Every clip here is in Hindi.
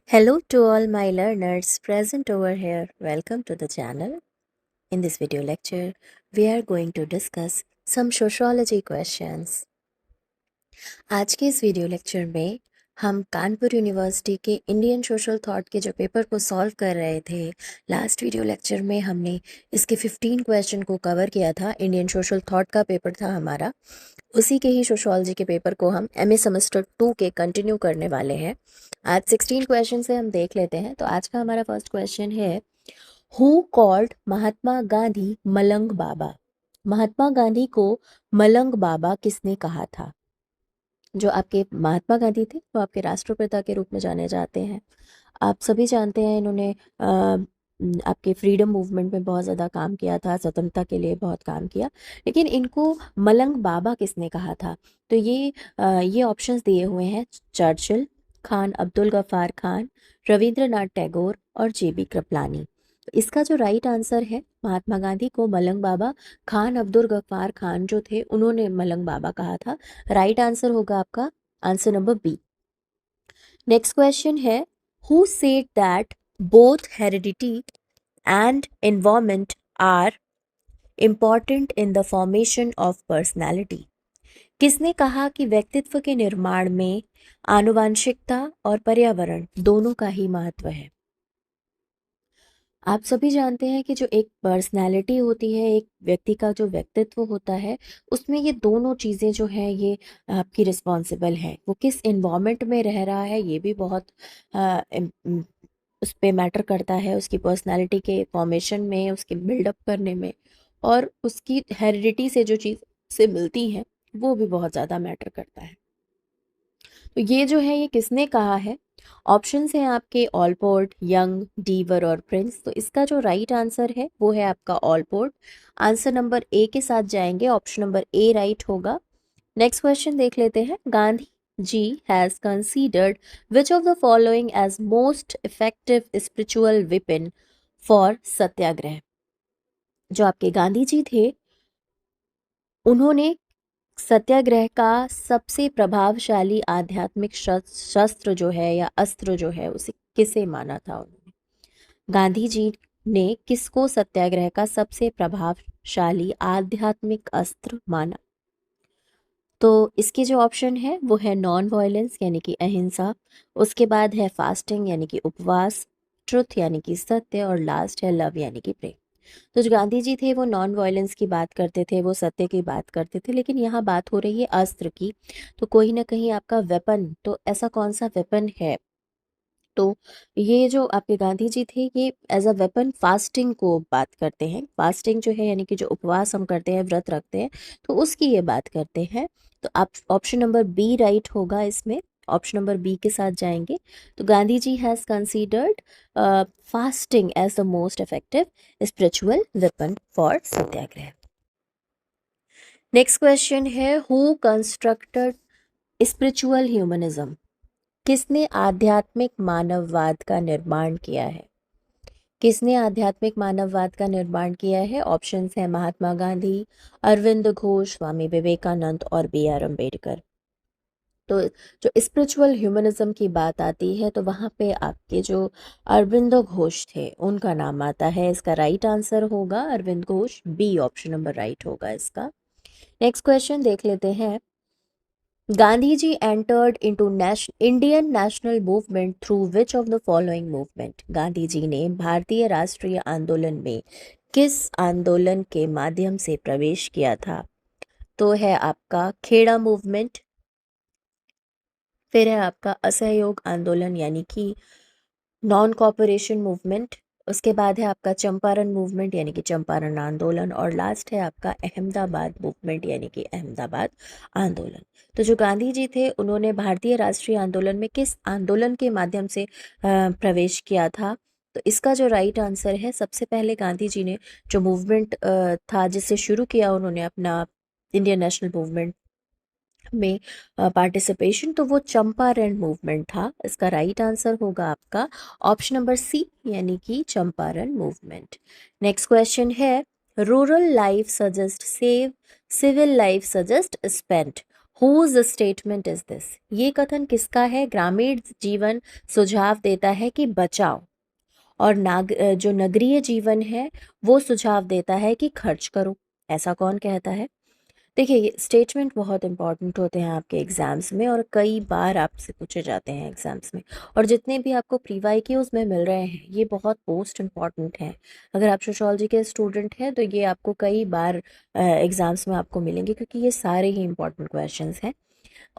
Hello to all my learners present over here. Welcome to the channel. In this video lecture, we are going to discuss some sociology questions. आज के इस वीडियो लेक्चर में हम कानपुर यूनिवर्सिटी के इंडियन सोशल थॉट के जो पेपर को सॉल्व कर रहे थे, लास्ट वीडियो लेक्चर में हमने इसके 15 क्वेश्चन को कवर किया था। इंडियन सोशल थॉट का पेपर था हमारा, उसी के ही सोशोलॉजी के पेपर को हम एमए सेमेस्टर 2 के कंटिन्यू करने वाले हैं। आज 16 क्वेश्चन से हम देख लेते हैं। तो आज का हमारा फर्स्ट क्वेश्चन है, हु कॉल्ड महात्मा गांधी मलंग बाबा? महात्मा गांधी को मलंग बाबा किसने कहा था? जो आपके महात्मा गांधी थे वो आपके राष्ट्रपिता के रूप में जाने जाते हैं। आप सभी जानते हैं इन्होंने आपके फ्रीडम मूवमेंट में बहुत ज़्यादा काम किया था, स्वतंत्रता के लिए बहुत काम किया। लेकिन इनको मलंग बाबा किसने कहा था? तो ये ऑप्शंस दिए हुए हैं, चर्चिल, खान अब्दुल गफ्फार खान, रविंद्रनाथ टैगोर और जेबी कृपलानी। तो इसका जो राइट आंसर है, महात्मा गांधी को मलंग बाबा खान अब्दुल गफ्फार खान जो थे उन्होंने मलंग बाबा कहा था। राइट आंसर होगा आपका answer number B. Next question है, who said that both heredity and environment are important in the formation of personality? किसने कहा कि व्यक्तित्व के निर्माण में आनुवांशिकता और पर्यावरण दोनों का ही महत्व है? आप सभी जानते हैं कि जो एक पर्सनैलिटी होती है, एक व्यक्ति का जो व्यक्तित्व होता है, उसमें ये दोनों चीज़ें जो हैं ये आपकी रिस्पॉन्सिबल हैं। वो किस इन्वायरमेंट में रह रहा है ये भी बहुत उस पे मैटर करता है, उसकी पर्सनैलिटी के फॉर्मेशन में, उसके बिल्डअप करने में, और उसकी हेरिडिटी से जो चीज़ से मिलती हैं वो भी बहुत ज़्यादा मैटर करता है। तो ये जो है ये किसने कहा है? ऑप्शंस हैं आपके ऑलपोर्ट, यंग, डीवर और प्रिंस। तो इसका जो राइट आंसर है वो है आपका ऑलपोर्ट। आंसर नंबर ए के साथ जाएंगे, ऑप्शन नंबर ए राइट होगा। नेक्स्ट क्वेश्चन देख लेते हैं, Gandhi ji has considered which of the following as most effective spiritual weapon for Satyagraha? जो आपके गांधी जी थे उन्होंने सत्याग्रह का सबसे प्रभावशाली आध्यात्मिक शस्त्र जो है या अस्त्र जो है उसे किसे माना था उन्होंने? गांधी जी ने किसको सत्याग्रह का सबसे प्रभावशाली आध्यात्मिक अस्त्र माना? तो इसके जो ऑप्शन है वो है नॉन वायलेंस यानी कि अहिंसा, उसके बाद है फास्टिंग यानी कि उपवास, ट्रुथ यानी कि सत्य, और लास्ट है लव यानी कि प्रेम। तो जो गांधी जी थे वो नॉन वायलेंस की बात करते थे, वो सत्य की बात करते थे, लेकिन यहाँ बात हो रही है अस्त्र की। तो कोई ना कहीं आपका वेपन, तो ऐसा कौन सा वेपन है? तो ये जो आपके गांधी जी थे ये एज अ वेपन फास्टिंग को बात करते हैं। फास्टिंग जो है यानी कि जो उपवास हम करते हैं, व्रत रखते हैं, तो उसकी ये बात करते हैं। तो आप ऑप्शन नंबर बी राइट होगा इसमें, ऑप्शन नंबर बी के साथ जाएंगे। तो Gandhi ji has considered fasting as the most effective spiritual weapon for Satyagraha. Next question है, हु कंस्ट्रक्टेड स्पिरिचुअल ह्यूमनिज्म? किसने आध्यात्मिक मानववाद का निर्माण किया है? किसने आध्यात्मिक मानववाद का निर्माण किया है? ऑप्शंस हैं महात्मा गांधी, अरविंद घोष, स्वामी विवेकानंद और बी आर अम्बेडकर। तो जो स्पिरिचुअल ह्यूमनिज्म की बात आती है तो वहाँ पे आपके जो अरविंद घोष थे उनका नाम आता है। इसका राइट आंसर होगा Arvind Ghosh, B option number right होगा इसका। नेक्स्ट क्वेश्चन देख लेते हैं, Gandhi ji entered into Indian national movement through which of the following movement? Gandhi ji ने भारतीय राष्ट्रीय आंदोलन में किस आंदोलन के माध्यम से प्रवेश किया था? तो है आपका खेड़ा मूवमेंट, फिर है आपका असहयोग आंदोलन यानी कि नॉन कॉपरेशन मूवमेंट, उसके बाद है आपका चंपारण मूवमेंट यानी कि चंपारण आंदोलन, और लास्ट है आपका अहमदाबाद मूवमेंट यानी कि अहमदाबाद आंदोलन। तो जो गांधी जी थे उन्होंने भारतीय राष्ट्रीय आंदोलन में किस आंदोलन के माध्यम से प्रवेश किया था? तो इसका जो राइट आंसर है, सबसे पहले गांधी जी ने जो मूवमेंट था जिससे शुरू किया उन्होंने अपना इंडियन नेशनल मूवमेंट में पार्टिसिपेशन, तो वो चंपारण मूवमेंट था। इसका राइट आंसर होगा आपका ऑप्शन नंबर सी यानी कि चंपारण मूवमेंट। नेक्स्ट क्वेश्चन है, rural life suggest save, civil life suggest spent, whose statement is this? ये कथन किसका है? ग्रामीण जीवन सुझाव देता है कि बचाओ, और जो नगरीय जीवन है वो सुझाव देता है कि खर्च करो। ऐसा कौन कहता है? देखिए, ये स्टेटमेंट बहुत इंपॉर्टेंट होते हैं आपके एग्जाम्स में, और कई बार आपसे पूछे जाते हैं एग्जाम्स में। और जितने भी आपको प्री वाई के उसमें मिल रहे हैं, ये बहुत मोस्ट इम्पॉर्टेंट हैं। अगर आप सोशोलॉजी के स्टूडेंट हैं तो ये आपको कई बार एग्जाम्स में आपको मिलेंगे, क्योंकि ये सारे ही इंपॉर्टेंट क्वेश्चंस हैं।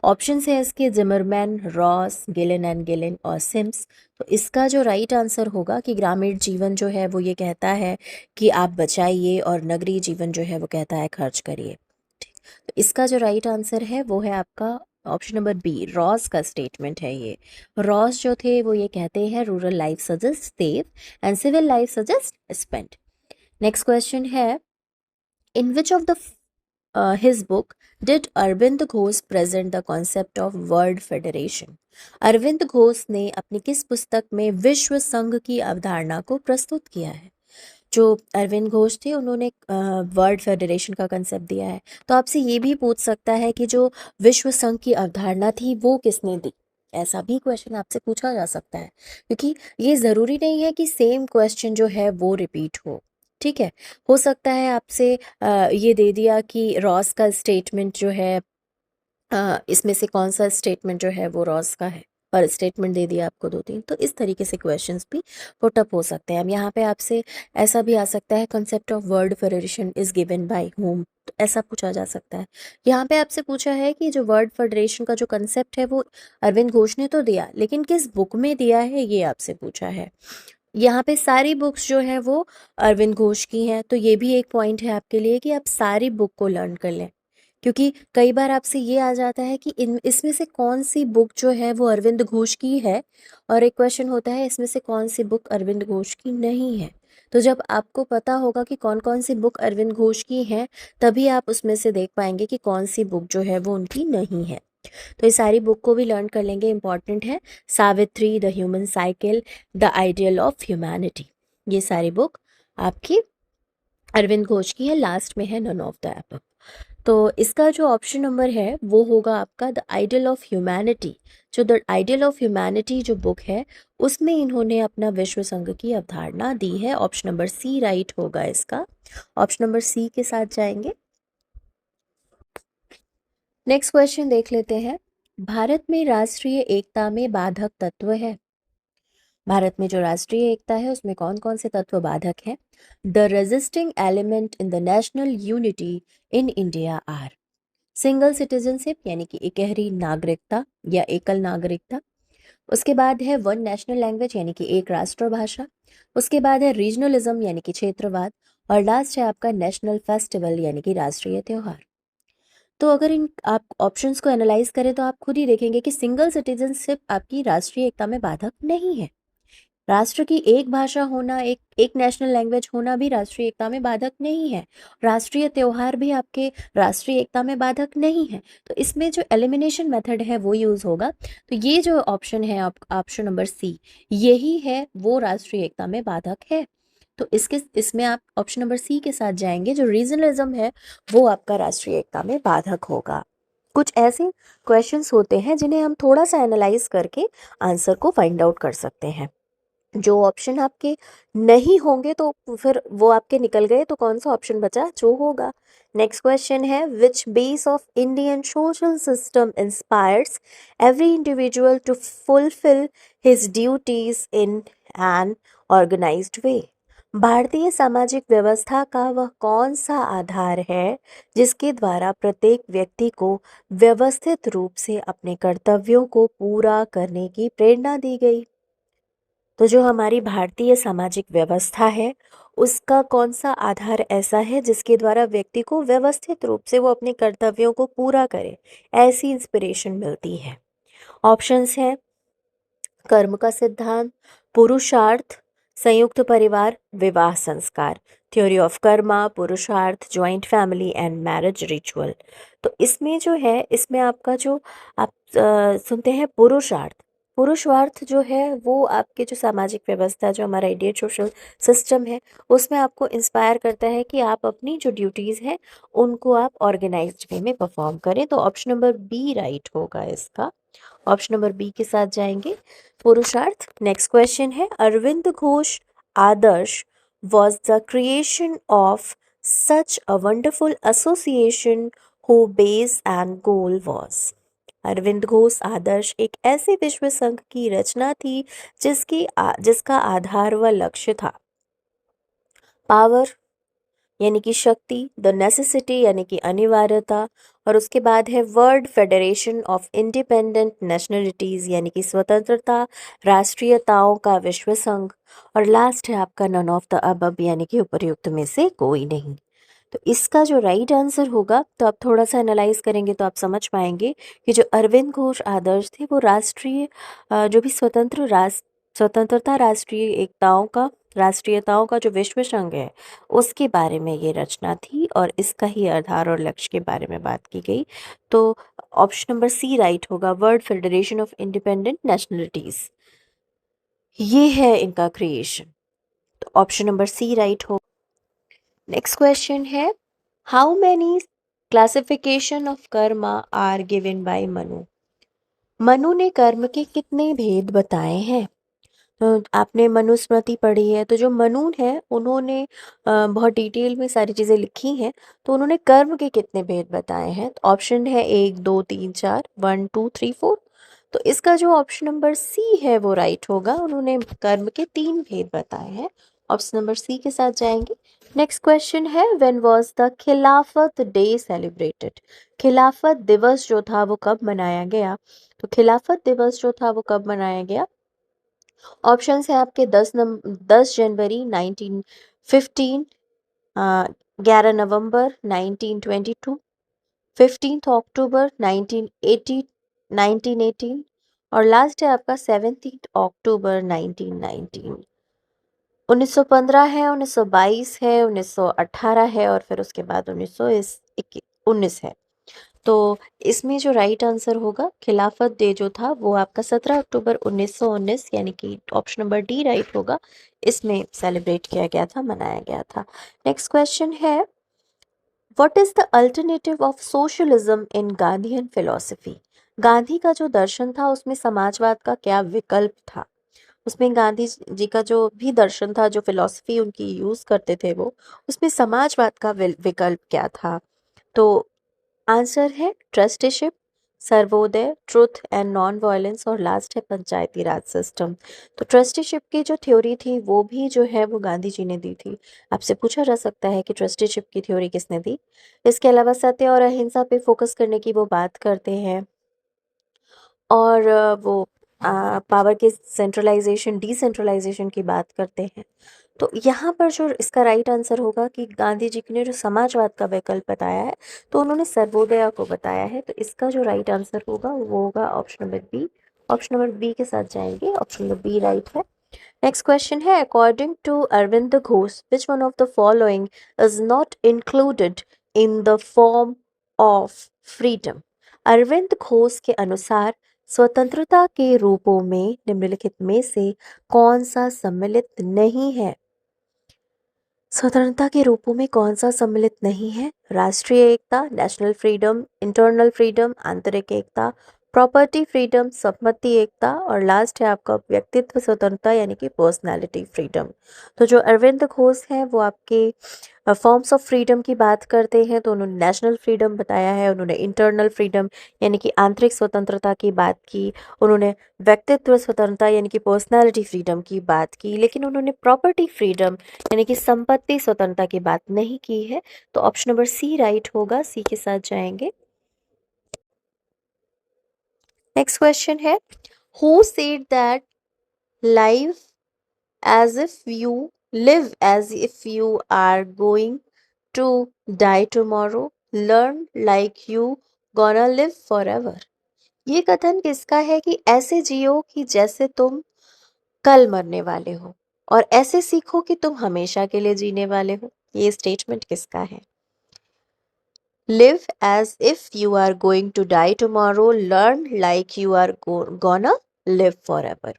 ऑप्शन है इसके जिमरमैन, रॉस, गिलन एंड गिलन और सिम्स। तो इसका जो राइट आंसर होगा कि ग्रामीण जीवन जो है वो ये कहता है कि आप बचाइए, और नगरीय जीवन जो है वो कहता है खर्च करिए। ठीक, तो इसका जो राइट आंसर है वो है आपका ऑप्शन नंबर बी, रॉस का स्टेटमेंट है ये। रॉस जो थे वो ये कहते हैं rural life suggest save and civil life suggest spend. Next question है, in which of the his book did Arvind Ghosh present the concept of world federation? Arvind Ghosh ने अपनी किस पुस्तक में विश्व संघ की अवधारणा को प्रस्तुत किया है? जो अरविंद घोष थे उन्होंने वर्ल्ड फेडरेशन का कंसेप्ट दिया है। तो आपसे ये भी पूछ सकता है कि जो विश्व संघ की अवधारणा थी वो किसने दी? ऐसा भी क्वेश्चन आपसे पूछा जा सकता है, क्योंकि ये ज़रूरी नहीं है कि सेम क्वेश्चन जो है वो रिपीट हो। ठीक है, हो सकता है आपसे ये दे दिया कि रॉस का स्टेटमेंट जो है, इसमें से कौन सा स्टेटमेंट जो है वो रॉस का है, और स्टेटमेंट दे दिया आपको 2-3। तो इस तरीके से क्वेश्चंस भी पुट अप हो सकते हैं। अब यहाँ पे आपसे ऐसा भी आ सकता है, concept of world federation is given by home, तो ऐसा पूछा जा सकता है। यहाँ पे आपसे पूछा है कि जो वर्ल्ड फेडरेशन का जो कंसेप्ट है वो अरविंद घोष ने तो दिया, लेकिन किस बुक में दिया है ये आपसे पूछा है। यहाँ पे सारी बुक्स जो हैं वो अरविंद घोष की हैं, तो ये भी एक पॉइंट है आपके लिए कि आप सारी बुक को लर्न कर लें, क्योंकि कई बार आपसे ये आ जाता है कि इन इसमें से कौन सी बुक जो है वो अरविंद घोष की है, और एक क्वेश्चन होता है इसमें से कौन सी बुक अरविंद घोष की नहीं है। तो जब आपको पता होगा कि कौन कौन सी बुक अरविंद घोष की हैं, तभी आप उसमें से देख पाएंगे कि कौन सी बुक जो है वो उनकी नहीं है। तो ये सारी बुक को भी लर्न कर लेंगे, इंपॉर्टेंट है। Savitri, the human cycle, the ideal of humanity, ये सारी बुक आपकी अरविंद घोष की है। लास्ट में है नन ऑफ द एबव। तो इसका जो ऑप्शन नंबर है वो होगा आपका द आइडियल ऑफ ह्यूमैनिटी। जो द आइडियल ऑफ ह्यूमैनिटी जो बुक है उसमें इन्होंने अपना विश्व संघ की अवधारणा दी है। ऑप्शन नंबर सी राइट होगा इसका। ऑप्शन नंबर सी के साथ जाएंगे। नेक्स्ट क्वेश्चन देख लेते हैं, भारत में राष्ट्रीय एकता में बाधक तत्व है। भारत में जो राष्ट्रीय एकता है उसमें कौन कौन से तत्व बाधक हैं? The resisting element in the national unity in India are single citizenship यानी कि एकहरी नागरिकता या एकल नागरिकता, उसके बाद है वन नेशनल लैंग्वेज यानी कि एक राष्ट्रभाषा, उसके बाद है रीजनलिज्म यानी कि क्षेत्रवाद, और लास्ट है आपका नेशनल फेस्टिवल यानी कि राष्ट्रीय त्योहार। तो अगर इन आप ऑप्शंस को एनालाइज करें तो आप खुद ही देखेंगे कि सिंगल सिटीजनशिप आपकी राष्ट्रीय एकता में बाधक नहीं है। राष्ट्र की एक भाषा होना, एक एक नेशनल लैंग्वेज होना भी राष्ट्रीय एकता में बाधक नहीं है। राष्ट्रीय त्योहार भी आपके राष्ट्रीय एकता में बाधक नहीं है। तो इसमें जो एलिमिनेशन मेथड है वो यूज होगा। तो ये जो ऑप्शन है ऑप्शन नंबर सी, यही है वो राष्ट्रीय एकता में बाधक है। तो इसमें आप ऑप्शन नंबर सी के साथ जाएंगे। जो रीजनलिज्म है वो आपका राष्ट्रीय एकता में बाधक होगा। कुछ ऐसे क्वेश्चंस होते हैं जिन्हें हम थोड़ा सा एनालाइज करके आंसर को फाइंड आउट कर सकते हैं। जो ऑप्शन आपके नहीं होंगे तो फिर वो आपके निकल गए, तो कौन सा ऑप्शन बचा जो होगा। नेक्स्ट क्वेश्चन है, which base of Indian social system inspires every individual to fulfil his duties in an organised way. भारतीय सामाजिक व्यवस्था का वह कौन सा आधार है जिसके द्वारा प्रत्येक व्यक्ति को व्यवस्थित रूप से अपने कर्तव्यों को पूरा करने की प्रेरणा दी गई? तो जो हमारी भारतीय सामाजिक व्यवस्था है उसका कौन सा आधार ऐसा है जिसके द्वारा व्यक्ति को व्यवस्थित रूप से वो अपने कर्तव्यों को पूरा करे, ऐसी इंस्पिरेशन मिलती है। ऑप्शंस हैं कर्म का सिद्धांत, पुरुषार्थ, संयुक्त परिवार, विवाह संस्कार, थ्योरी ऑफ कर्मा, पुरुषार्थ, joint family and marriage ritual. तो इसमें जो है, इसमें आपका जो आप सुनते हैं पुरुषार्थ, पुरुषार्थ जो है वो आपके जो सामाजिक व्यवस्था, जो हमारा इंडियन सोशल सिस्टम है, उसमें आपको इंस्पायर करता है कि आप अपनी जो ड्यूटीज़ हैं उनको आप ऑर्गेनाइज्ड वे में परफॉर्म करें। तो ऑप्शन नंबर बी राइट होगा इसका। ऑप्शन नंबर बी के साथ जाएंगे, पुरुषार्थ। नेक्स्ट क्वेश्चन है, अरविंद घोष आदर्श was the creation of such a wonderful association whose base and goal was। Arvind Ghosh आदर्श एक ऐसे विश्व संघ की रचना थी जिसका आधार व लक्ष्य था पावर यानी कि शक्ति, द नेसेसिटी यानी कि अनिवार्यता, और उसके बाद है world federation of independent nationalities यानी कि स्वतंत्रता राष्ट्रीयताओं का विश्व संघ, और लास्ट है आपका नन ऑफ द अबव यानी कि उपर्युक्त में से कोई नहीं। तो इसका जो राइट आंसर होगा, तो आप थोड़ा सा एनालाइज करेंगे तो आप समझ पाएंगे कि जो अरविंद घोष आदर्श थे वो राष्ट्रीय जो भी स्वतंत्रता राष्ट्रीयताओं का जो विश्व संघ है उसके बारे में ये रचना थी, और इसका ही आधार और लक्ष्य के बारे में बात की गई। तो ऑप्शन नंबर सी राइट होगा, world federation of independent nationalities, ये है इनका क्रिएशन। तो ऑप्शन नंबर सी राइट हो। नेक्स्ट क्वेश्चन है, how many classification of karma are given by Manu. Manu ने कर्म के कितने भेद बताए हैं। आपने मनुस्मृति पढ़ी है, तो जो मनु है उन्होंने बहुत डिटेल में सारी चीज़ें लिखी हैं। तो उन्होंने कर्म के कितने भेद बताए हैं। तो ऑप्शन है 1 2 3 4, 1 2 3 4। तो इसका जो ऑप्शन नंबर सी है वो राइट होगा, उन्होंने कर्म के 3 भेद बताए हैं। ऑप्शन नंबर सी के साथ जाएंगे। नेक्स्ट क्वेश्चन है, व्हेन वाज द खिलाफत डे सेलिब्रेटेड। खिलाफत दिवस जो था वो कब मनाया गया। तो खिलाफत दिवस जो था वो कब मनाया गया। ऑप्शंस है आपके 10 जनवरी 1915, 11 नवंबर 1922, 15 अक्टूबर 1918, और लास्ट है आपका 17 अक्टूबर 1919। 1915 है, 1922 है, 1918 है, और फिर उसके बाद 1919 है। तो इसमें जो राइट आंसर होगा, खिलाफत डे जो था वो आपका 17 अक्टूबर 1919 यानी कि ऑप्शन नंबर डी राइट होगा, इसमें सेलिब्रेट किया गया था, मनाया गया था। नेक्स्ट क्वेश्चन है, what is the alternative of socialism in Gandhian philosophy. Gandhi का जो दर्शन था उसमें समाजवाद का क्या विकल्प था। उसमें गांधी जी का जो भी दर्शन था, जो फिलॉसफी उनकी यूज करते थे वो, उसमें समाजवाद का विकल्प क्या था। तो आंसर है trusteeship, Sarvodaya, truth and non violence, और लास्ट है पंचायती राज सिस्टम। तो ट्रस्टीशिप की जो थ्योरी थी वो भी जो है वो गांधी जी ने दी थी। आपसे पूछा जा सकता है कि ट्रस्टीशिप की थ्योरी किसने दी। इसके अलावा सत्य और अहिंसा पे फोकस करने की वो बात करते हैं, और वो पावर के सेंट्रलाइजेशन डिसेंट्रलाइजेशन की बात करते हैं। तो यहाँ पर जो इसका राइट आंसर होगा कि गांधी जी ने जो समाजवाद का विकल्प बताया है तो उन्होंने सर्वोदय को बताया है। तो इसका जो राइट आंसर होगा वो होगा option number B. Option number B के साथ जाएंगे, ऑप्शन नंबर बी राइट है। नेक्स्ट क्वेश्चन है, according to Aurobindo Ghosh which one of the following is not included in the form of freedom. Aurobindo Ghosh के अनुसार स्वतंत्रता के रूपों में निम्नलिखित में से कौन सा सम्मिलित नहीं है। स्वतंत्रता के रूपों में कौन सा सम्मिलित नहीं है। राष्ट्रीय एकता, नेशनल फ्रीडम, इंटरनल फ्रीडम, आंतरिक एकता, प्रॉपर्टी फ्रीडम, सम्पत्ति एकता, और लास्ट है आपका व्यक्तित्व स्वतंत्रता यानी कि पर्सनालिटी फ्रीडम। तो जो अरविंद घोष हैं वो आपके फॉर्म्स ऑफ फ्रीडम की बात करते हैं, तो उन्होंने नेशनल फ्रीडम बताया है, उन्होंने इंटरनल फ्रीडम यानी कि आंतरिक स्वतंत्रता की बात की, उन्होंने व्यक्तित्व स्वतंत्रता यानी कि पर्सनालिटी फ्रीडम की बात की, लेकिन उन्होंने प्रॉपर्टी फ्रीडम यानी कि संपत्ति स्वतंत्रता की बात नहीं की है। तो ऑप्शन नंबर सी राइट होगा, सी के साथ जाएंगे। नेक्स्ट क्वेश्चन है, who said that life as if you live as if you are going to die tomorrow, learn like you gonna live forever। ये कथन किसका है कि ऐसे जियो कि जैसे तुम कल मरने वाले हो, और ऐसे सीखो कि तुम हमेशा के लिए जीने वाले हो। ये स्टेटमेंट किसका है। Live as if you are going to die tomorrow, learn like you are gonna live forever.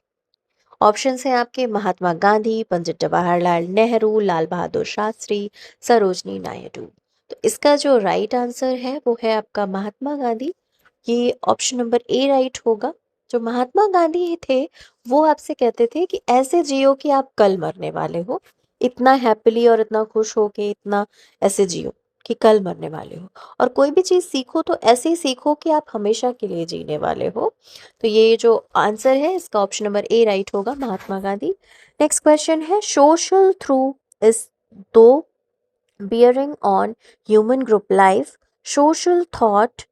Options हैं आपके महात्मा गांधी, पंडित जवाहरलाल नेहरू, लाल बहादुर शास्त्री, सरोजनी नायडू। तो इसका जो राइट आंसर है वो है आपका महात्मा गांधी। ये ऑप्शन नंबर ए राइट होगा। जो महात्मा गांधी थे वो आपसे कहते थे कि ऐसे जियो कि आप कल मरने वाले हो, इतना हैप्पीली और इतना खुश हो के इतना ऐसे जियो कि कल मरने वाले हो, और कोई भी चीज़ सीखो तो ऐसे ही सीखो कि आप हमेशा के लिए जीने वाले हो। तो ये जो आंसर है इसका ऑप्शन नंबर ए राइट होगा, महात्मा गांधी। नेक्स्ट क्वेश्चन है, सोशल थ्रू इज दो bearing on human group life. Social thought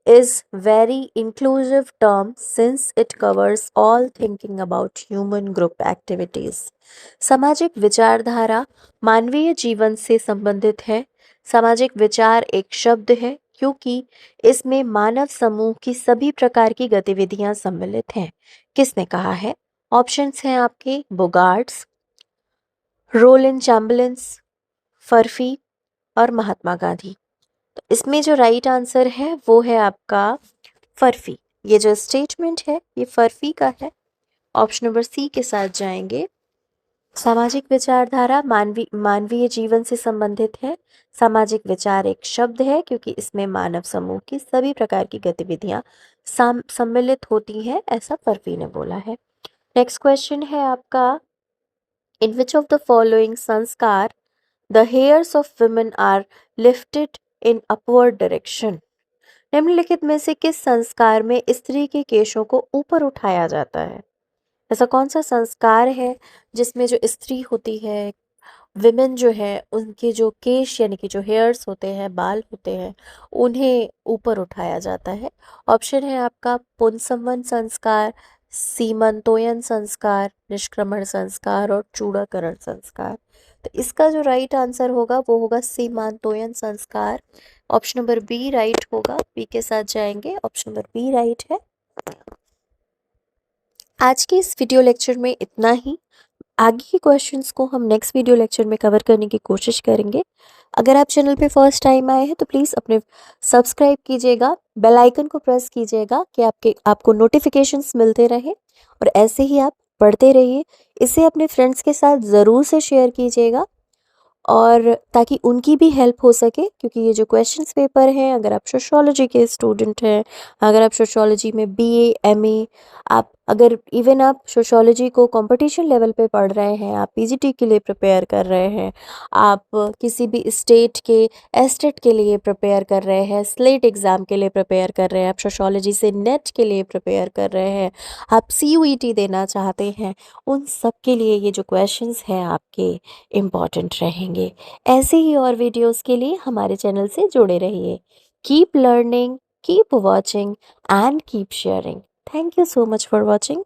is very inclusive term since it covers all thinking about human group activities. सामाजिक विचारधारा मानवीय जीवन से संबंधित है। सामाजिक विचार एक शब्द है क्योंकि इसमें मानव समूह की सभी प्रकार की गतिविधियां सम्मिलित हैं। किसने कहा है? ऑप्शंस हैं आपके, बोगार्ड्स, रोलिन चैम्बलिन्स, फर्फी और महात्मा गांधी। तो इसमें जो राइट आंसर है वो है आपका फर्फी। ये जो स्टेटमेंट है ये फर्फी का है। ऑप्शन नंबर सी के साथ जाएंगे। सामाजिक विचारधारा मानवीय जीवन से संबंधित है। सामाजिक विचार एक शब्द है क्योंकि इसमें मानव समूह की सभी प्रकार की गतिविधियां सम्मिलित होती हैं, ऐसा फर्फी ने बोला है। नेक्स्ट क्वेश्चन है आपका, इन विच ऑफ द फॉलोइंग संस्कार The hairs of women are lifted in upward direction. निम्नलिखित में से किस संस्कार में स्त्री के केशों को ऊपर उठाया जाता है? ऐसा कौन सा संस्कार है जिसमें जो स्त्री होती है, विमेन जो है, उनके जो केश यानी कि जो हेयर्स होते हैं, बाल होते हैं, उन्हें ऊपर उठाया जाता है? ऑप्शन है आपका पुंसवन संस्कार, सीमंतोयन संस्कार, निष्क्रमण संस्कार और चूड़ाकरण संस्कार। तो इसका जो राइट आंसर होगा वो होगा सीमांतोयन संस्कार। ऑप्शन नंबर बी राइट होगा। बी के साथ जाएंगे, ऑप्शन नंबर बी राइट है। आज के इस वीडियो लेक्चर में इतना ही। आगे के क्वेश्चंस को हम नेक्स्ट वीडियो लेक्चर में कवर करने की कोशिश करेंगे। अगर आप चैनल पे फर्स्ट टाइम आए हैं तो प्लीज़ अपने सब्सक्राइब कीजिएगा, बेल आइकन को प्रेस कीजिएगा कि आपको नोटिफिकेशंस मिलते रहे, और ऐसे ही आप पढ़ते रहिए। इसे अपने फ्रेंड्स के साथ ज़रूर से शेयर कीजिएगा, और ताकि उनकी भी हेल्प हो सके, क्योंकि ये जो क्वेश्चंस पेपर हैं, अगर आप सोशियोलॉजी के स्टूडेंट हैं, अगर आप सोशियोलॉजी में बीए, एमए, आप अगर इवन आप सोशियोलॉजी को कंपटीशन लेवल पे पढ़ रहे हैं, आप पीजीटी के लिए प्रिपेयर कर रहे हैं, आप किसी भी स्टेट के एस्टेट के लिए प्रिपेयर कर रहे हैं, स्लेट एग्ज़ाम के लिए प्रिपेयर कर रहे हैं, आप सोशियोलॉजी से नेट के लिए प्रिपेयर कर रहे हैं, आप सीयूईटी देना चाहते हैं, उन सब के लिए ये जो क्वेश्चंस हैं आपके इम्पॉर्टेंट रहेंगे। ऐसे ही और वीडियोस के लिए हमारे चैनल से जुड़े रहिए। Keep learning, keep watching and keep sharing. Thank you so much for watching.